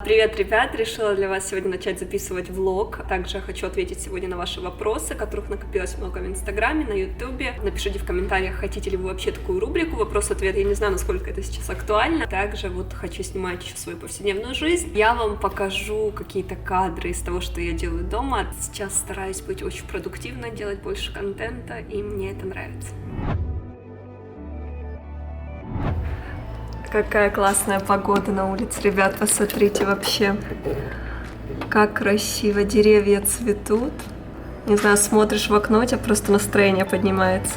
Привет, ребят! Решила для вас сегодня начать записывать влог. Также хочу ответить сегодня на ваши вопросы, которых накопилось много в Инстаграме, на Ютубе. Напишите в комментариях, хотите ли вы вообще такую рубрику «Вопрос-ответ». Я не знаю, насколько это сейчас актуально. Также вот хочу снимать еще свою повседневную жизнь. Я вам покажу какие-то кадры из того, что я делаю дома. Сейчас стараюсь быть очень продуктивной, делать больше контента, и мне это нравится. Какая классная погода на улице, ребят, посмотрите вообще, как красиво, деревья цветут. Не знаю, смотришь в окно, у тебя просто настроение поднимается.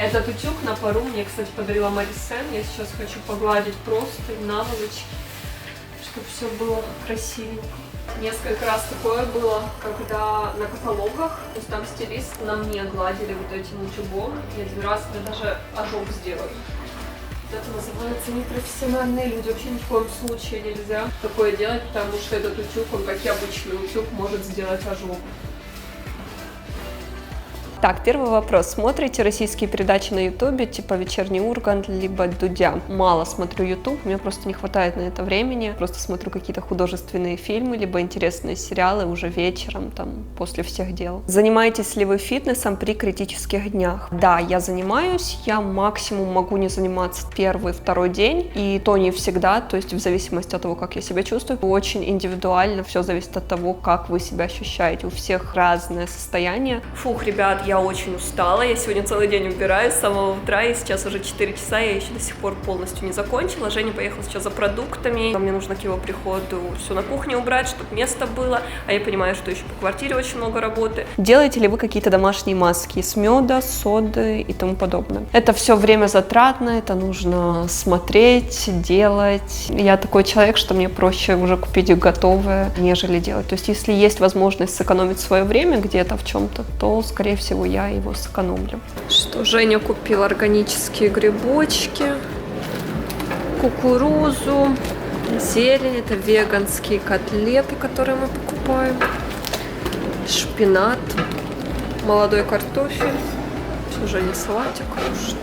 Этот утюг на пару мне, кстати, подарила Марисен. Я сейчас хочу погладить просто наволочки, чтобы все было красивенько. Несколько раз такое было, когда на каталогах, то есть там стилист на мне гладили вот этим утюгом, и один раз мне даже ожог сделали. Это называется непрофессиональные люди. Вообще ни в коем случае нельзя такое делать, потому что этот утюг, он, как и обычный утюг, может сделать ожог. Так, первый вопрос. Смотрите российские передачи на Ютубе, типа «Вечерний Ургант», либо «Дудя»? Мало смотрю Ютуб, мне просто не хватает на это времени. Просто смотрю какие-то художественные фильмы, либо интересные сериалы уже вечером, там, после всех дел. Занимаетесь ли вы фитнесом при критических днях? Да, я занимаюсь. Я максимум могу не заниматься первый, второй день, и то не всегда, то есть в зависимости от того, как я себя чувствую. Очень индивидуально, все зависит от того, как вы себя ощущаете. У всех разное состояние. Фух, ребят, я очень устала, я сегодня целый день убираюсь с самого утра, и сейчас уже 4 часа, я еще до сих пор полностью не закончила. Женя поехал сейчас за продуктами, мне нужно к его приходу все на кухне убрать, чтобы место было, а я понимаю, что еще по квартире очень много работы. Делаете ли вы какие-то домашние маски из меда, соды и тому подобное? Это все время затратно, это нужно смотреть, делать. Я такой человек, что мне проще уже купить готовое, нежели делать. То есть если есть возможность сэкономить свое время где-то в чем-то, то, скорее всего, я его сэкономлю. Что Женя купил? Органические грибочки, кукурузу, зелень, это веганские котлеты, которые мы покупаем, шпинат, молодой картофель. Женя салатик кушает.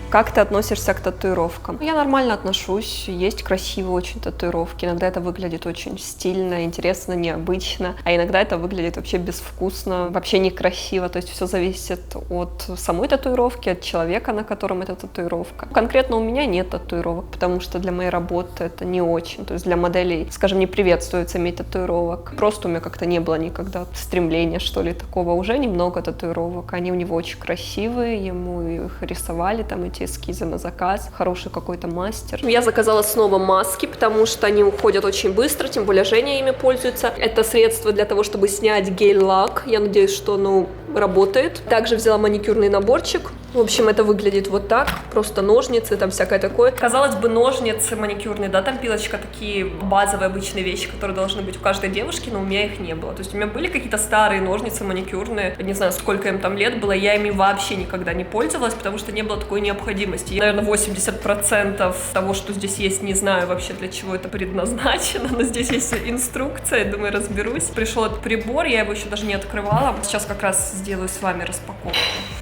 Как ты относишься к татуировкам? Я нормально отношусь, есть красивые очень татуировки, иногда это выглядит очень стильно, интересно, необычно, а иногда это выглядит вообще безвкусно, вообще некрасиво, то есть все зависит от самой татуировки, от человека, на котором эта татуировка. Конкретно у меня нет татуировок, потому что для моей работы это не очень, то есть для моделей, скажем, не приветствуется иметь татуировок. Просто у меня как-то не было никогда стремления, что ли, такого. Уже немного татуировок, они у него очень красивые, ему их рисовали, там эти эскизы на заказ, хороший какой-то мастер. Я заказала снова маски, потому что они уходят очень быстро, тем более Женя ими пользуется. Это средство для того, чтобы снять гель-лак. Я надеюсь, что оно работает. Также взяла маникюрный наборчик. В общем, это выглядит вот так. Просто ножницы, там всякое такое. Казалось бы, ножницы маникюрные, да, там пилочка, такие базовые обычные вещи, которые должны быть у каждой девушки, но у меня их не было. То есть у меня были какие-то старые ножницы маникюрные, не знаю, сколько им там лет было, я ими вообще никогда не пользовалась, потому что не было такой необходимости. Наверное, 80% того, что здесь есть, не знаю вообще, для чего это предназначено, но здесь есть инструкция, я думаю, разберусь. Пришел этот прибор, я его еще даже не открывала. Сейчас как раз сделаю с вами распаковку.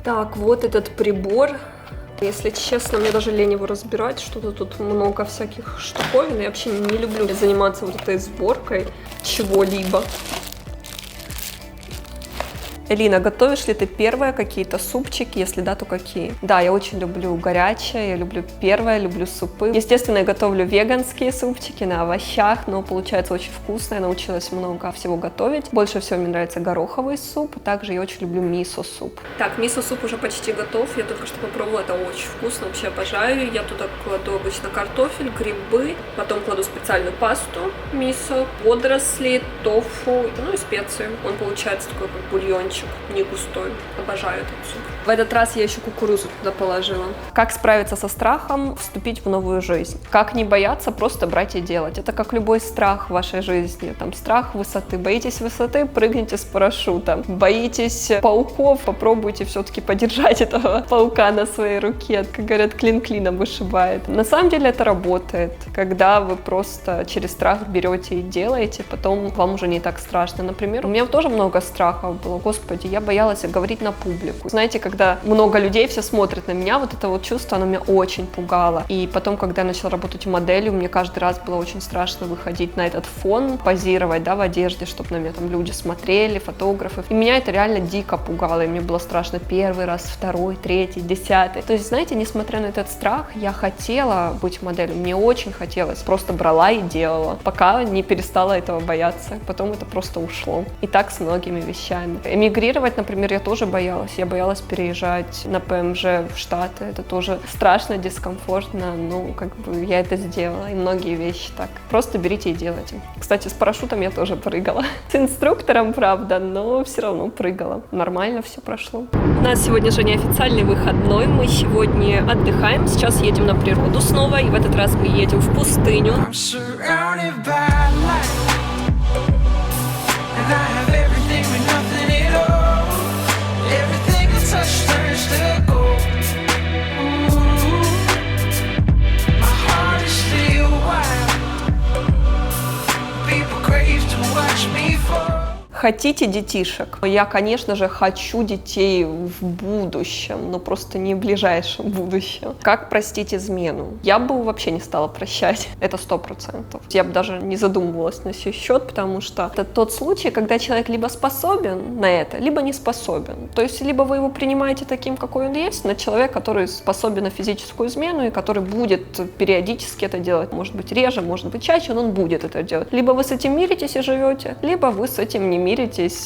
Так, вот этот прибор. Если честно, мне даже лень его разбирать, что-то тут много всяких штуковин. Я вообще не люблю заниматься вот этой сборкой чего-либо. Элина, готовишь ли ты первые какие-то супчики? Если да, то какие? Да, я очень люблю горячее, я люблю первое, люблю супы. Естественно, я готовлю веганские супчики на овощах, но получается очень вкусно, я научилась много всего готовить. Больше всего мне нравится гороховый суп, также я очень люблю мисо-суп. Так, мисо-суп уже почти готов, я только что попробовала, это очень вкусно, вообще обожаю. Я туда кладу обычно картофель, грибы, потом кладу специальную пасту, мисо, водоросли, тофу, ну и специи. Он получается такой как бульончик, не густой. Обожаю этот суп. В этот раз я еще кукурузу туда положила. Как справиться со страхом, вступить в новую жизнь? Как не бояться, просто брать и делать. Это как любой страх в вашей жизни. Там страх высоты. Боитесь высоты, прыгните с парашютом. Боитесь пауков, попробуйте все-таки подержать этого паука на своей руке. Как говорят, клин клином вышибает. На самом деле это работает. Когда вы просто через страх берете и делаете, потом вам уже не так страшно. Например, у меня тоже много страхов было. Господи, я боялась говорить на публику. Знаете, когда много людей, все смотрят на меня, вот это вот чувство, оно меня очень пугало. И потом, когда я начала работать моделью, мне каждый раз было очень страшно выходить на этот фон, позировать, да, в одежде, чтобы на меня там люди смотрели, фотографы. И меня это реально дико пугало, и мне было страшно первый раз, второй, третий, 10. То есть, знаете, несмотря на этот страх, я хотела быть моделью, мне очень хотелось, просто брала и делала, пока не перестала этого бояться, потом это просто ушло. И так с многими вещами. Эмигрировать, например, я тоже боялась, я боялась переезжать на ПМЖ в Штаты, это тоже страшно, дискомфортно, ну, как бы я это сделала, и многие вещи так. Просто берите и делайте. Кстати, с парашютом я тоже прыгала. С инструктором, правда, но все равно прыгала. Нормально все прошло. У нас сегодня же неофициальный выходной, мы сегодня отдыхаем, сейчас едем на природу снова, и в этот раз мы едем в пустыню. Хотите детишек? Я, конечно же, хочу детей в будущем, но просто не в ближайшем будущем. Как простить измену? Я бы вообще не стала прощать. Это 100%. Я бы даже не задумывалась на сей счет, потому что это тот случай, когда человек либо способен на это, либо не способен. То есть, либо вы его принимаете таким, какой он есть, на человека, который способен на физическую измену и который будет периодически это делать. Может быть, реже, может быть, чаще, но он будет это делать. Либо вы с этим миритесь и живете, либо вы с этим не миритесь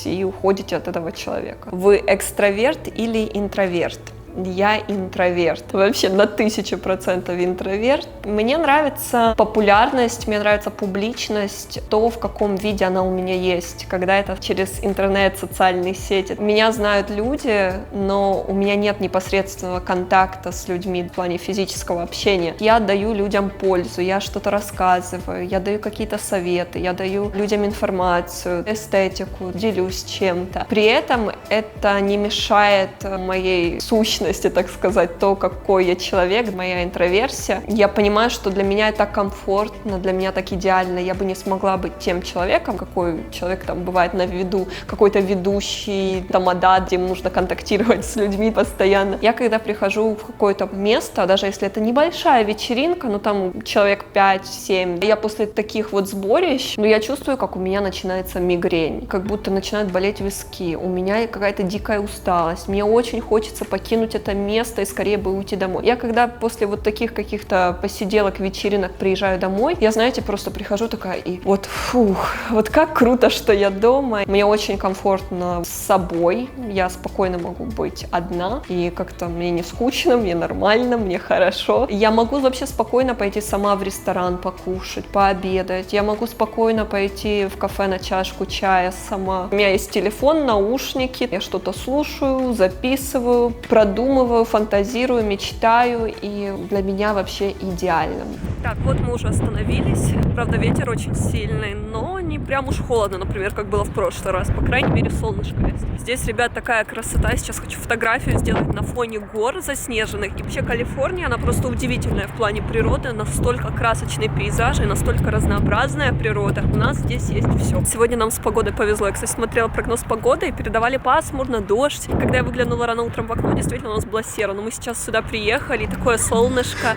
и уходите от этого человека. Вы экстраверт или интроверт? Я интроверт. Вообще на 1000% интроверт. Мне нравится популярность, мне нравится публичность, то, в каком виде она у меня есть. Когда это через интернет, социальные сети. Меня знают люди, но у меня нет непосредственного контакта с людьми в плане физического общения. Я даю людям пользу, я что-то рассказываю, я даю какие-то советы, я даю людям информацию, эстетику, делюсь чем-то. При этом это не мешает моей сущности, так сказать, то, какой я человек, моя интроверсия. Я понимаю, что для меня это комфортно, для меня так идеально. Я бы не смогла быть тем человеком, какой человек там бывает на виду, какой-то ведущий, тамада, где ему нужно контактировать с людьми постоянно. Я когда прихожу в какое-то место, даже если это небольшая вечеринка, ну там человек 5-7, я после таких вот сборищ, я чувствую, как у меня начинается мигрень, как будто начинают болеть виски, у меня какая-то дикая усталость, мне очень хочется покинуть это место и скорее бы уйти домой. Я когда после вот таких каких-то посиделок, вечеринок приезжаю домой, я, знаете, просто прихожу такая и вот, фух, вот как круто, что я дома. Мне очень комфортно с собой, я спокойно могу быть одна, и как-то мне не скучно, мне нормально, мне хорошо. Я могу вообще спокойно пойти сама в ресторан покушать, пообедать, я могу спокойно пойти в кафе на чашку чая сама. У меня есть телефон, наушники, я что-то слушаю, записываю, продумываю, фантазирую, мечтаю, и для меня вообще идеально. Так, вот мы уже остановились. Правда, ветер очень сильный, но не прям уж холодно, например, как было в прошлый раз. По крайней мере, солнышко есть. Здесь, ребят, такая красота. Сейчас хочу фотографию сделать на фоне гор заснеженных. И вообще Калифорния, она просто удивительная в плане природы. Настолько красочные пейзажи, настолько разнообразная природа. У нас здесь есть все. Сегодня нам с погодой повезло. Я, кстати, смотрела прогноз погоды и передавали пасмурно, дождь. И когда я выглянула рано утром в окно, действительно у нас было серо. Но мы сейчас сюда приехали, и такое солнышко.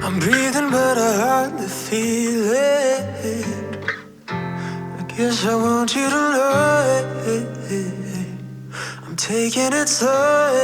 Guess I want you to know it. I'm taking it slow.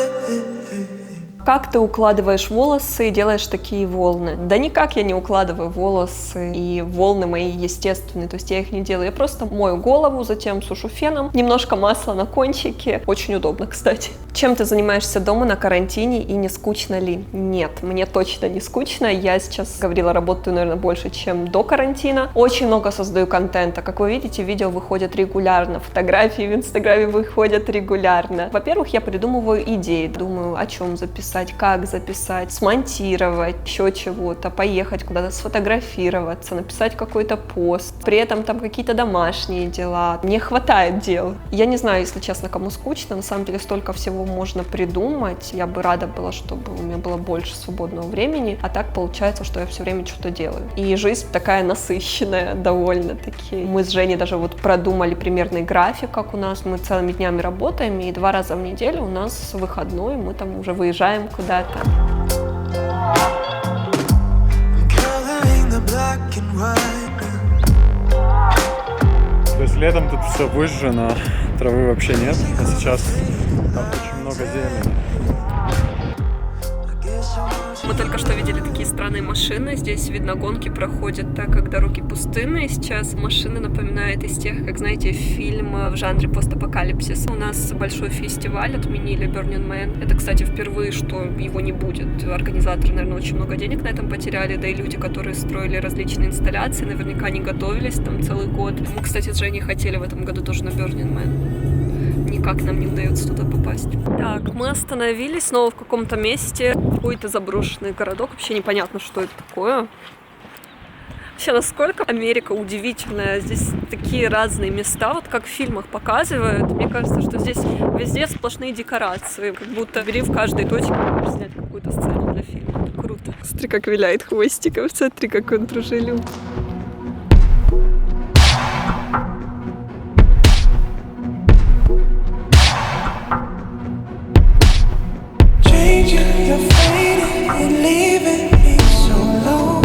Как ты укладываешь волосы и делаешь такие волны? Да никак я не укладываю волосы, и волны мои естественные, то есть я их не делаю. Я просто мою голову, затем сушу феном, немножко масла на кончике. Очень удобно, кстати. Чем ты занимаешься дома на карантине и не скучно ли? Нет, мне точно не скучно. Я сейчас, говорила, работаю, наверное, больше, чем до карантина. Очень много создаю контента. Как вы видите, видео выходят регулярно, фотографии в Инстаграме выходят регулярно. Во-первых, я придумываю идеи, думаю, о чем записать, как записать, смонтировать, еще чего-то, поехать куда-то сфотографироваться, написать какой-то пост. При этом там какие-то домашние дела. Мне хватает дел. Я не знаю, если честно, кому скучно. На самом деле столько всего можно придумать. Я бы рада была, чтобы у меня было больше свободного времени. А так получается, что я все время что-то делаю. И жизнь такая насыщенная довольно-таки. Мы с Женей даже вот продумали примерный график, как у нас. Мы целыми днями работаем, и 2 раза в неделю у нас выходной. Мы там уже выезжаем куда-то. То есть летом тут все выжжено, травы вообще нет, а сейчас там очень много зелени. Мы только что видели такие странные машины. Здесь, видно, гонки проходят, так как дороги пустынные. Сейчас машины напоминают из тех, как, знаете, фильм в жанре постапокалипсис. У нас большой фестиваль отменили, Burning Man. Это, кстати, впервые, что его не будет. Организаторы, наверное, очень много денег на этом потеряли. Да и люди, которые строили различные инсталляции, наверняка не готовились там целый год. Мы, кстати, с Женей хотели в этом году тоже на Burning Man. Никак нам не удается туда попасть. Так, мы остановились снова в каком-то месте. Какой-то заброшенный городок. Вообще непонятно, что это такое. Вообще, насколько Америка удивительная. Здесь такие разные места, вот как в фильмах показывают. Мне кажется, что здесь везде сплошные декорации. Как будто бери в каждой точке, можешь снять какую-то сцену для фильма. Это круто. Смотри, как виляет хвостиком. Смотри, как он дружелюб. You're fading and leaving me so low.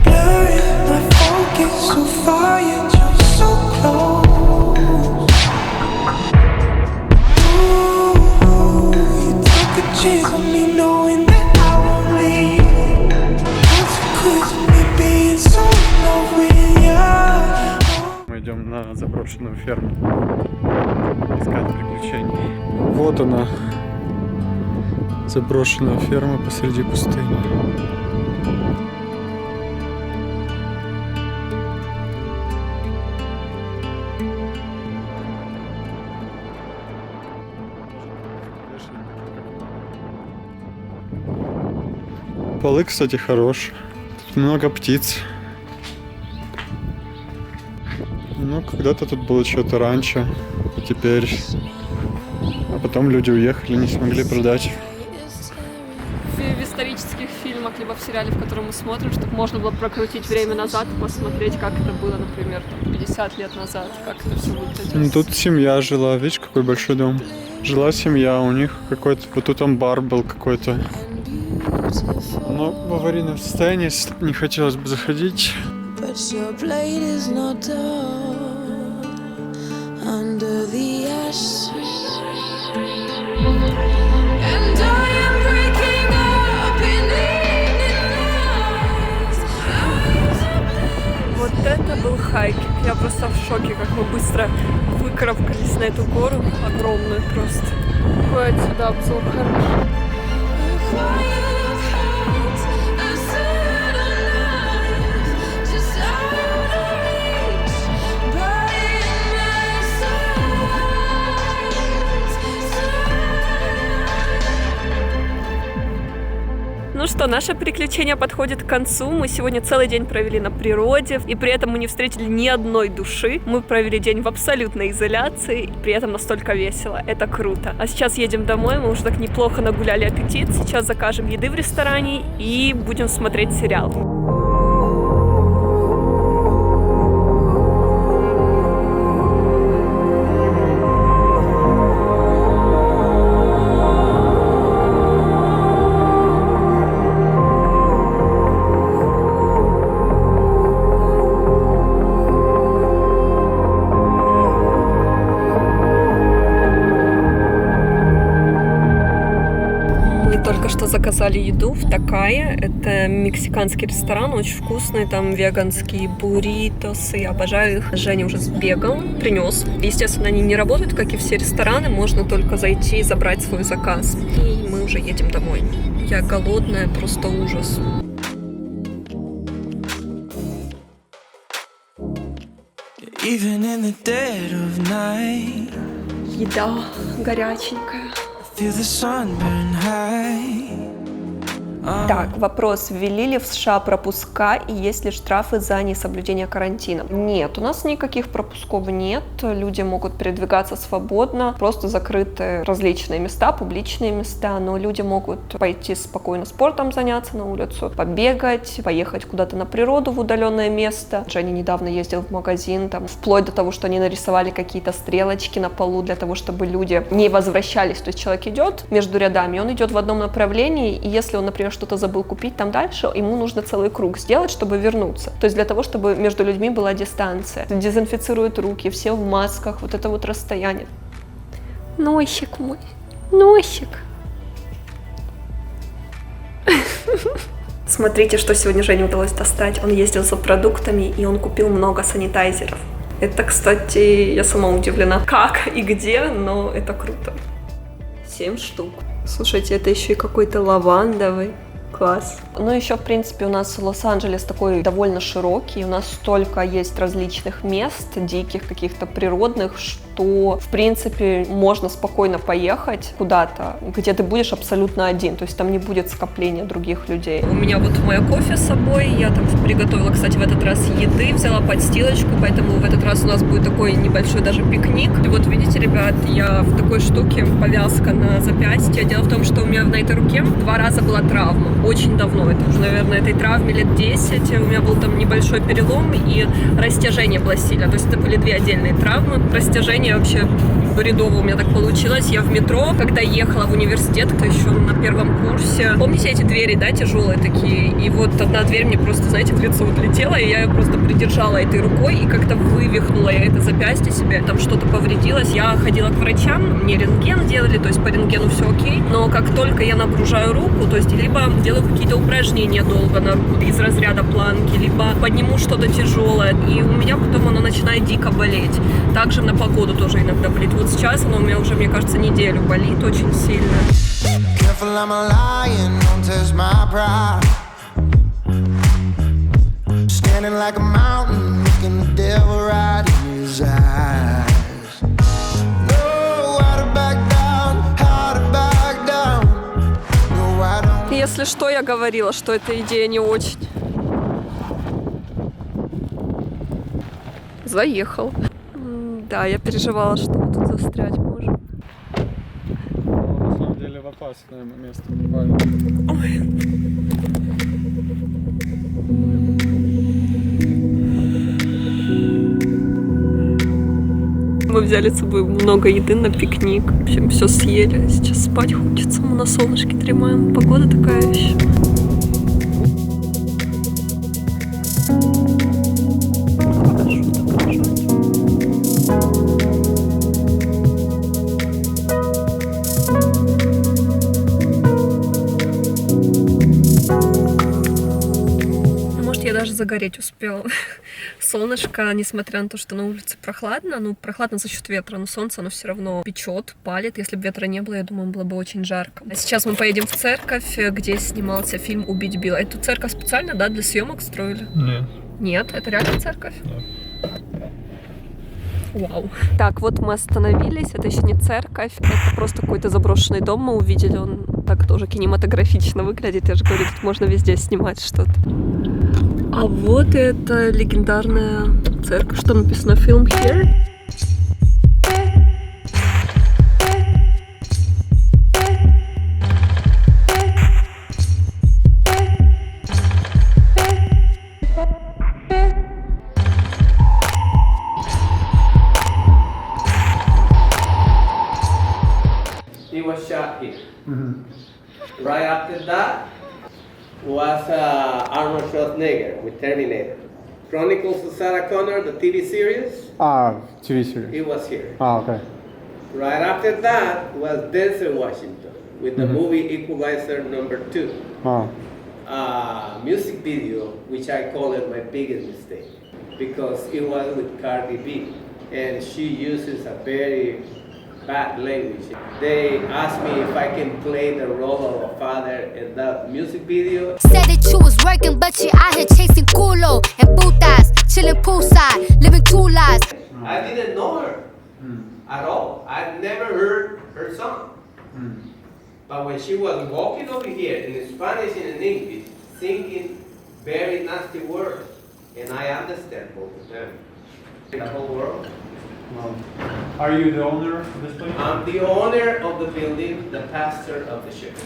Blurring my focus so far, yet you're so close. Ooh, you took a chance on me knowing that I won't leave. Consequence of me being so in love with you. Мы идем на заброшенную ферму искать приключений. Вот она, заброшенная ферма посреди пустыни. Полы, кстати, хорошие. Тут много птиц. Ну, когда-то тут было что-то раньше, а теперь... А потом люди уехали, не смогли продать. В исторических фильмах, либо в сериале, в котором мы смотрим, чтобы можно было прокрутить время назад и посмотреть, как это было, например, 50 лет назад, как это все выглядело. Ну, тут семья жила, видишь, какой большой дом. Жила семья, у них какой-то... Вот тут амбар был какой-то. Но в аварийном состоянии не хотелось бы заходить. But your blade is not dull under the ashes. And I am breaking up in evening lights. Вот это был хайкинг. Я просто в шоке, как мы быстро выкарабкались на эту гору. Огромную просто. Какой отсюда обзор хороший. Ну что, наше приключение подходит к концу. Мы сегодня целый день провели на природе, и при этом мы не встретили ни одной души. Мы провели день в абсолютной изоляции, и при этом настолько весело. Это круто. А сейчас едем домой, мы уже так неплохо нагуляли аппетит. Сейчас закажем еды в ресторане и будем смотреть сериал. заказали еду в Такае. Это мексиканский ресторан, очень вкусный, там веганские бурритосы, я обожаю их. Женя уже сбегал, принес. Естественно, они не работают, как и все рестораны, можно только зайти и забрать свой заказ. И мы уже едем домой. Я голодная, просто ужас. Even in the dead of night, Еда горяченькая. feel the sun burn high. Так, вопрос. Ввели ли в США пропуска и есть ли штрафы за несоблюдение карантина? Нет, у нас никаких пропусков нет. Люди могут передвигаться свободно. Просто закрыты различные места, публичные места, но люди могут пойти спокойно спортом заняться на улицу, побегать, поехать куда-то на природу в удаленное место. Женя недавно ездил в магазин, там, вплоть до того, что они нарисовали какие-то стрелочки на полу для того, чтобы люди не возвращались. То есть человек идет между рядами, он идет в одном направлении, и если он, например, что-то забыл купить там дальше, ему нужно целый круг сделать, чтобы вернуться. То есть для того, чтобы между людьми была дистанция. Дезинфицируют руки, все в масках, вот это вот расстояние. Носик мой, носик. Смотрите, что сегодня Жене удалось достать. Он ездил за продуктами, и он купил много санитайзеров. Это, кстати, я сама удивлена, как и где, но это круто. 7 штук. Слушайте, это еще и какой-то лавандовый. Класс. Ну, еще, в принципе, у нас Лос-Анджелес такой довольно широкий. У нас столько есть различных мест, диких, каких-то природных, что, в принципе, можно спокойно поехать куда-то, где ты будешь абсолютно один. То есть там не будет скопления других людей. У меня вот мое кофе с собой. Я там приготовила, кстати, в этот раз еды, взяла подстилочку, поэтому в этот раз у нас будет такой небольшой даже пикник. И вот видите, ребят, я в такой штуке, повязка на запястье. Дело в том, что у меня на этой руке 2 раза была травма. Очень давно, это уже, наверное, этой травме лет 10. У меня был там небольшой перелом и растяжение было сильно. То есть это были 2 отдельные травмы. Растяжение вообще бредово у меня так получилось. Я в метро, когда ехала в университет, то еще на 1 курсе. Помните эти двери, да, тяжелые такие? И вот одна дверь мне просто, знаете, в лицо вот летела, и я ее просто придержала этой рукой и как-то вывихнула я это запястье себе. Там что-то повредилось. Я ходила к врачам, мне рентген делали, то есть по рентгену все окей. Но как только я нагружаю руку, то есть либо делаю какие-то упражнения долго на руку из разряда планки, либо подниму что-то тяжелое, и у меня потом оно начинает дико болеть. Также на погоду тоже иногда болит. Вот сейчас оно у меня уже, мне кажется, неделю болит очень сильно. Careful, I'm a lion, don't test my pride. Standing like a mountain, looking the devil right in his eyes. No, how to back down, how to back down. No, I don't. Если что, я говорила, что эта идея не очень. Заехал. Да, я переживала, что мы тут застрять можем. На самом деле в опасное место попали. Ой. Мы взяли с собой много еды на пикник. В общем, все съели. Сейчас спать хочется. Мы на солнышке дремаем. Погода такая еще. Я даже загореть успела. Солнышко, несмотря на то, что на улице прохладно, ну, прохладно за счет ветра, но солнце, оно все равно печет, палит. Если бы ветра не было, я думаю, было бы очень жарко. А сейчас мы поедем в церковь, где снимался фильм «Убить Билла». Эту церковь специально, да, для съемок строили? Нет. Нет? Это реально церковь? Нет. Вау. Так, вот мы остановились. Это еще не церковь, это просто какой-то заброшенный дом мы увидели. Он так тоже кинематографично выглядит. Я же говорю, тут можно везде снимать что-то. А вот это легендарная церковь. Что написано? Film here. He was shot here. Right after that was Arnold Schwarzenegger with Terminator. Chronicles of Sarah Connor, the TV series, TV series. he was here. Okay. Right after that was Denzel Washington. with the movie Equalizer #2. Music video, which I call it my biggest mistake, because it was with Cardi B, and she uses a very bad language. They asked me if I can play the role of a father in that music video. Said that you was working, but you out here chasing culo and putas, chilling poolside, living two lives. I didn't know her at all. I'd never heard her song. But when she was walking over here in Spanish and in English, singing very nasty words, and I understand both of them. The whole world. Are you the owner of this place? I'm the owner of the building, the pastor of the church.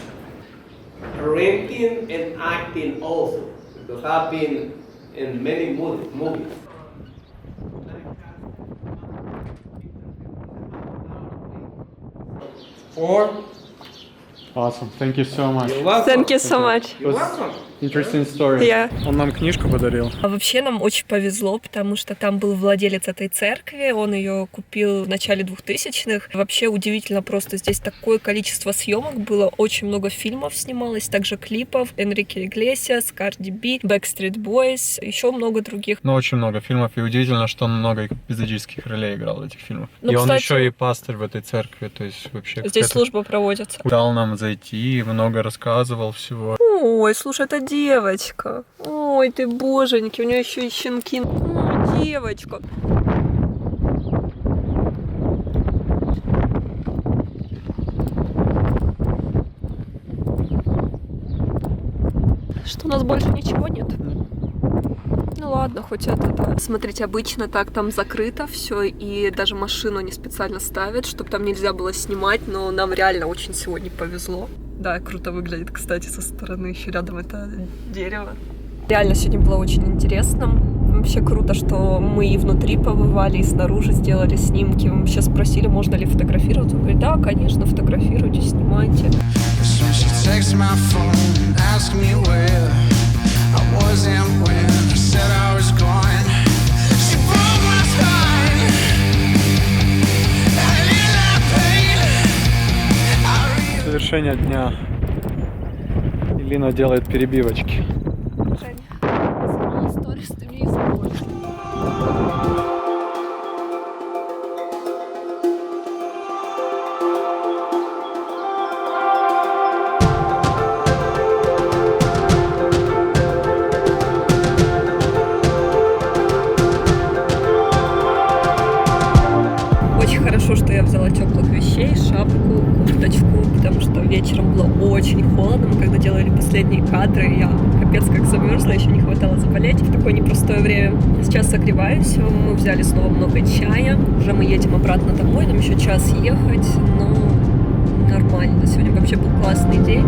Renting and acting also, because I've been in many movies. Four. Awesome, thank you so much. You're welcome. Thank you so much. You're welcome. Interesting story. Yeah. Он нам книжку подарил. А вообще нам очень повезло, потому что там был владелец этой церкви, он ее купил в начале 2000-х. Вообще удивительно просто, здесь такое количество съемок было, очень много фильмов снималось, также клипов, Энрике Иглесиас, Cardi B, Backstreet Boys, еще много других. Ну, очень много фильмов, и удивительно, что он много эпизодических ролей играл в этих фильмах. Ну, и он кстати, еще и пастырь в этой церкви, то есть вообще... Здесь служба проводится. Дал нам зайти, много рассказывал всего. Ой, слушай, это девочка. Ой, ты боженьки, у нее еще и щенки. Ой, девочка. Что, у нас больше ничего нет? Ну ладно, хоть это, да. Смотрите, обычно так там закрыто все, и даже машину не специально ставят, чтобы там нельзя было снимать, но нам реально очень сегодня повезло. Да, круто выглядит, кстати, со стороны, еще рядом это дерево. Реально сегодня было очень интересно. Вообще круто, что мы и внутри побывали, и снаружи сделали снимки. Мы вообще спросили, можно ли фотографировать. Он говорит, да, конечно, фотографируйте, снимайте. So she texts my phone, asking me where I was and when I said I was gone. She broke my spine. I did not pain. I Завершение дня. Илина делает перебивочки. Очень хорошо, что я взяла теплых вещей, шапку, курточку, потому что вечером было очень холодно. Мы когда делали последние кадры, я капец как замерзла, еще не хватало заболеть в такое непростое время. Сейчас согреваюсь, мы взяли снова много чая, уже мы едем обратно домой, нам еще час ехать, но нормально. Сегодня вообще был классный день.